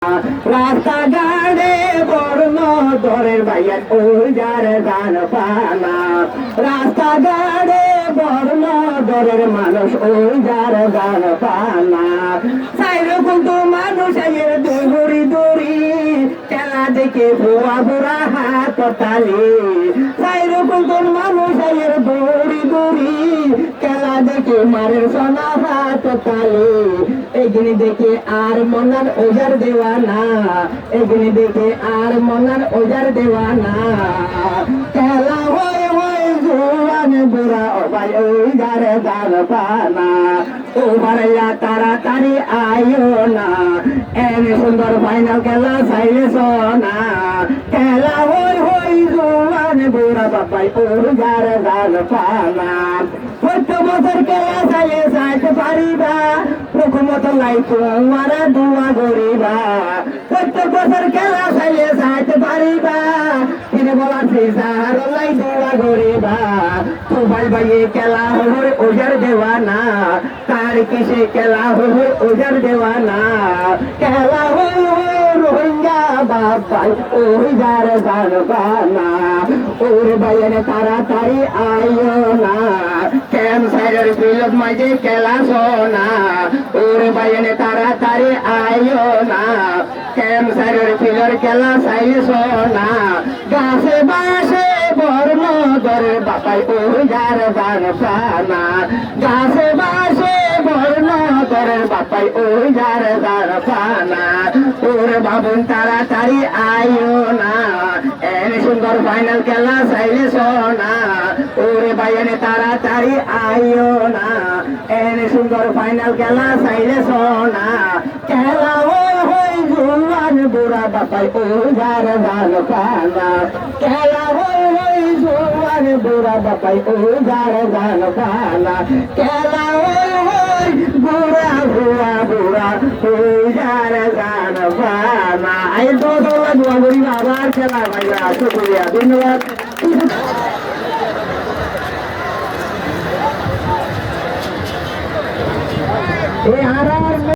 রাস্তাঘাটে বর্ণ দরের ভাইয়ের ওজার গান পানা রাস্তাঘাটে বর্ণ দরের মানুষ ওজার গান পানা সাইরকম তো মানুষ এর দৌড়ি দৌড়ি খেলা দেখে ভুয়া বুড়া হাত তালি সাইরকম তো মানুষ এর দৌড়ি দৌড়ি খেলা দেখে মারের সোনা হাত তালি এগিয়ে দেখে আর মনার ওজার দেওয়ানা এগিয়ে দেখে আর মনার ওজার দেওয়ানা খেলা হয় হয় জোয়ান বুড়া ও ভাই ওজার গান পানা ও ভাইয়া তাড়াতাড়ি আইও না এন সুন্দর ফাইনাল খেলা চাইলে সোনা খেলা হয় হয় জোয়ান বুড়া বাবাই ওজার গান পানা প্রত্যেক বছর খেলা চাইলে চাইতে পারিবা প্রথমত লাই তোমার দোয়া করিবা প্রত্যেক বছর খেলা চাইলে চাইতে পারিবা তিনি বলার ফিজার লাই দোয়া করিবা তো ভাই ভাইয়ে খেলা হই ওজার দেওয়ানা তার কিসে খেলা হই ওজার দেওয়ানা খেলা হই রোহিঙ্গা বাবাই ওজার গান পানা ওর ভাইয়ের তাড়াতাড়ি আইও না ক্যাম্পসাইডের বিলত মাঝে খেলা সোনা ওর বাইনে তাড়াতাড়ি আইও না ক্যাম্পসাইডের ফিলর খেলা চাইলে সোনা গাছে বাসে বর্ণ দরের বাপাই ওজার গান পানা গাছে বাসে বর্ণ দরের বাপাই ওজার গান পানা ওর বাবুন তাড়াতাড়ি আইও না এন সুন্দর ফাইনাল খেলা চাইলে সোনা ওরে বাইনে তাড়াতাড়ি আইও না এন সুন্দর ফাইনাল খেলা চাইলে সোনা খেলা হই জোয়ান বুড়া বাপাই ওজার গান পানা খেলা হই জোয়ান বুড়া বাপাই ওজার গান পানা খেলা হই বুড়া বুড়া বুড়া ওজার গান পানা এই দোয়া দোয়া করি আবার খেলা ভাইয়া শুক্রিয়া ধন্যবাদ এই হারার